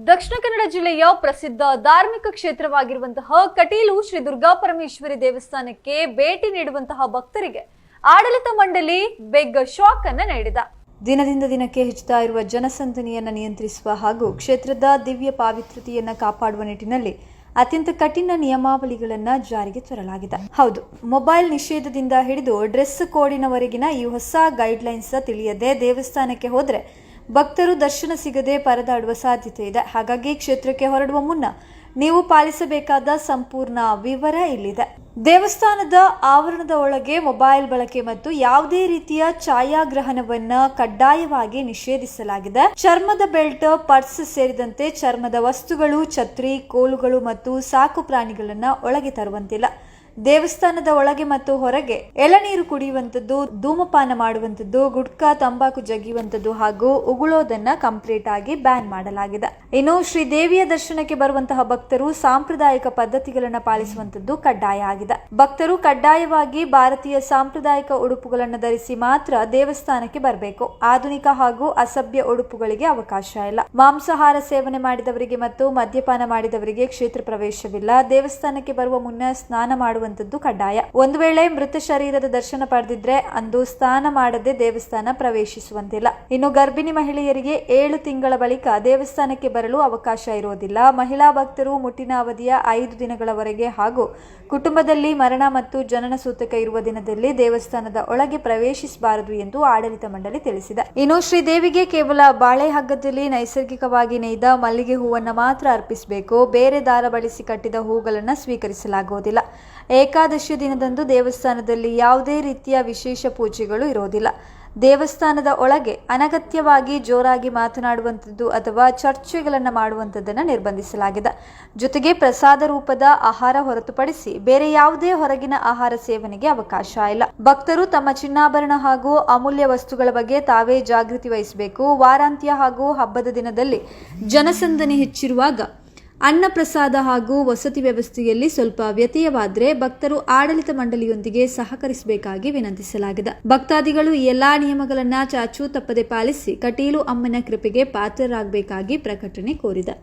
ದಕ್ಷಿಣ ಕನ್ನಡ ಜಿಲ್ಲೆಯ ಪ್ರಸಿದ್ಧ ಧಾರ್ಮಿಕ ಕ್ಷೇತ್ರವಾಗಿರುವಂತಹ ಕಟೀಲು ಶ್ರೀ ದುರ್ಗಾ ಪರಮೇಶ್ವರಿ ದೇವಸ್ಥಾನಕ್ಕೆ ಭೇಟಿ ನೀಡುವಂತಹ ಭಕ್ತರಿಗೆ ಆಡಳಿತ ಮಂಡಳಿ ಬೆಗ್ ಶಾಕ್ ಅನ್ನು ನೀಡಿದೆ. ದಿನದಿಂದ ದಿನಕ್ಕೆ ಹೆಚ್ಚುತ್ತಾ ಇರುವ ಜನಸಂದಣಿಯನ್ನು ನಿಯಂತ್ರಿಸುವ ಹಾಗೂ ಕ್ಷೇತ್ರದ ದಿವ್ಯ ಪಾವಿತ್ರತೆಯನ್ನು ಕಾಪಾಡುವ ನಿಟ್ಟಿನಲ್ಲಿ ಅತ್ಯಂತ ಕಠಿಣ ನಿಯಮಾವಳಿಗಳನ್ನು ಜಾರಿಗೆ ತರಲಾಗಿದೆ. ಹೌದು, ಮೊಬೈಲ್ ನಿಷೇಧದಿಂದ ಹಿಡಿದು ಡ್ರೆಸ್ ಕೋಡಿನವರೆಗಿನ ಈ ಹೊಸ ಗೈಡ್ಲೈನ್ಸ್ ತಿಳಿಯದೆ ದೇವಸ್ಥಾನಕ್ಕೆ ಹೋದರೆ ಭಕ್ತರು ದರ್ಶನ ಸಿಗದೆ ಪರದಾಡುವ ಸಾಧ್ಯತೆ ಇದೆ. ಹಾಗಾಗಿ ಕ್ಷೇತ್ರಕ್ಕೆ ಹೊರಡುವ ಮುನ್ನ ನೀವು ಪಾಲಿಸಬೇಕಾದ ಸಂಪೂರ್ಣ ವಿವರ ಇಲ್ಲಿದೆ. ದೇವಸ್ಥಾನದ ಆವರಣದ ಒಳಗೆ ಮೊಬೈಲ್ ಬಳಕೆ ಮತ್ತು ಯಾವುದೇ ರೀತಿಯ ಛಾಯಾಗ್ರಹಣವನ್ನ ಕಡ್ಡಾಯವಾಗಿ ನಿಷೇಧಿಸಲಾಗಿದೆ. ಚರ್ಮದ ಬೆಲ್ಟ್, ಪರ್ಸ್ ಸೇರಿದಂತೆ ಚರ್ಮದ ವಸ್ತುಗಳು, ಛತ್ರಿ, ಕೋಲುಗಳು ಮತ್ತು ಸಾಕು ಪ್ರಾಣಿಗಳನ್ನ ಒಳಗೆ ತರುವಂತಿಲ್ಲ. ದೇವಸ್ಥಾನದ ಒಳಗೆ ಮತ್ತು ಹೊರಗೆ ಎಳನೀರು ಕುಡಿಯುವಂಥದ್ದು, ಧೂಮಪಾನ ಮಾಡುವಂಥದ್ದು, ಗುಟ್ಕಾ, ತಂಬಾಕು ಜಗಿಯುವಂಥದ್ದು ಹಾಗೂ ಉಗುಳೋದನ್ನ ಕಂಪ್ಲೀಟ್ ಆಗಿ ಬ್ಯಾನ್ ಮಾಡಲಾಗಿದೆ. ಇನ್ನು ಶ್ರೀದೇವಿಯ ದರ್ಶನಕ್ಕೆ ಬರುವಂತಹ ಭಕ್ತರು ಸಾಂಪ್ರದಾಯಿಕ ಪದ್ಧತಿಗಳನ್ನು ಪಾಲಿಸುವಂಥದ್ದು ಕಡ್ಡಾಯ ಆಗಿದೆ. ಭಕ್ತರು ಕಡ್ಡಾಯವಾಗಿ ಭಾರತೀಯ ಸಾಂಪ್ರದಾಯಿಕ ಉಡುಪುಗಳನ್ನು ಧರಿಸಿ ಮಾತ್ರ ದೇವಸ್ಥಾನಕ್ಕೆ ಬರಬೇಕು. ಆಧುನಿಕ ಹಾಗೂ ಅಸಭ್ಯ ಉಡುಪುಗಳಿಗೆ ಅವಕಾಶ ಇಲ್ಲ. ಮಾಂಸಾಹಾರ ಸೇವನೆ ಮಾಡಿದವರಿಗೆ ಮತ್ತು ಮದ್ಯಪಾನ ಮಾಡಿದವರಿಗೆ ಕ್ಷೇತ್ರ ಪ್ರವೇಶವಿಲ್ಲ. ದೇವಸ್ಥಾನಕ್ಕೆ ಬರುವ ಮುನ್ನ ಸ್ನಾನ ಮಾಡುವ ಕಡ್ಡಾಯ. ಒಂದು ವೇಳೆ ಮೃತ ಶರೀರದ ದರ್ಶನ ಪಡೆದಿದ್ರೆ ಅಂದು ಸ್ನಾನ ಮಾಡದೆ ದೇವಸ್ಥಾನ ಪ್ರವೇಶಿಸುವಂತಿಲ್ಲ. ಇನ್ನು ಗರ್ಭಿಣಿ ಮಹಿಳೆಯರಿಗೆ 7 ತಿಂಗಳ ಬಳಿಕ ದೇವಸ್ಥಾನಕ್ಕೆ ಬರಲು ಅವಕಾಶ ಇರುವುದಿಲ್ಲ. ಮಹಿಳಾ ಭಕ್ತರು ಮುಟ್ಟಿನ ಅವಧಿಯ 5 ದಿನಗಳವರೆಗೆ ಹಾಗೂ ಕುಟುಂಬದಲ್ಲಿ ಮರಣ ಮತ್ತು ಜನನ ಸೂತಕ ಇರುವ ದಿನದಲ್ಲಿ ದೇವಸ್ಥಾನದ ಒಳಗೆ ಪ್ರವೇಶಿಸಬಾರದು ಎಂದು ಆಡಳಿತ ಮಂಡಳಿ ತಿಳಿಸಿದೆ. ಇನ್ನು ಶ್ರೀದೇವಿಗೆ ಕೇವಲ ಬಾಳೆ ಹಗ್ಗದಲ್ಲಿ ನೈಸರ್ಗಿಕವಾಗಿ ನೇಯ್ದ ಮಲ್ಲಿಗೆ ಹೂವನ್ನು ಮಾತ್ರ ಅರ್ಪಿಸಬೇಕು. ಬೇರೆ ದಾರ ಬಳಸಿ ಕಟ್ಟಿದ ಹೂಗಳನ್ನು ಸ್ವೀಕರಿಸಲಾಗುವುದಿಲ್ಲ. ಏಕಾದಶಿ ದಿನದಂದು ದೇವಸ್ಥಾನದಲ್ಲಿ ಯಾವುದೇ ರೀತಿಯ ವಿಶೇಷ ಪೂಜೆಗಳು ಇರೋದಿಲ್ಲ. ದೇವಸ್ಥಾನದ ಒಳಗೆ ಅನಗತ್ಯವಾಗಿ ಜೋರಾಗಿ ಮಾತನಾಡುವಂಥದ್ದು ಅಥವಾ ಚರ್ಚೆಗಳನ್ನು ಮಾಡುವಂಥದ್ದನ್ನು ನಿರ್ಬಂಧಿಸಲಾಗಿದೆ. ಜೊತೆಗೆ ಪ್ರಸಾದ ರೂಪದ ಆಹಾರ ಹೊರತುಪಡಿಸಿ ಬೇರೆ ಯಾವುದೇ ಹೊರಗಿನ ಆಹಾರ ಸೇವನೆಗೆ ಅವಕಾಶ ಇಲ್ಲ. ಭಕ್ತರು ತಮ್ಮ ಚಿನ್ನಾಭರಣ ಹಾಗೂ ಅಮೂಲ್ಯ ವಸ್ತುಗಳ ಬಗ್ಗೆ ತಾವೇ ಜಾಗೃತಿ ವಹಿಸಬೇಕು. ವಾರಾಂತ್ಯ ಹಾಗೂ ಹಬ್ಬದ ದಿನದಲ್ಲಿ ಜನಸಂದಣಿ ಹೆಚ್ಚಿರುವಾಗ ಅನ್ನ ಪ್ರಸಾದ ಹಾಗೂ ವಸತಿ ವ್ಯವಸ್ಥೆಯಲ್ಲಿ ಸ್ವಲ್ಪ ವ್ಯತ್ಯಯವಾದರೆ ಭಕ್ತರು ಆಡಳಿತ ಮಂಡಳಿಯೊಂದಿಗೆ ಸಹಕರಿಸಬೇಕಾಗಿ ವಿನಂತಿಸಲಾಗಿದೆ. ಭಕ್ತಾದಿಗಳು ಈ ಎಲ್ಲಾ ನಿಯಮಗಳನ್ನು ಚಾಚೂ ತಪ್ಪದೆ ಪಾಲಿಸಿ ಕಟೀಲು ಅಮ್ಮನ ಕೃಪೆಗೆ ಪಾತ್ರರಾಗಬೇಕಾಗಿ ಪ್ರಕಟಣೆ ಕೋರಿದೆ.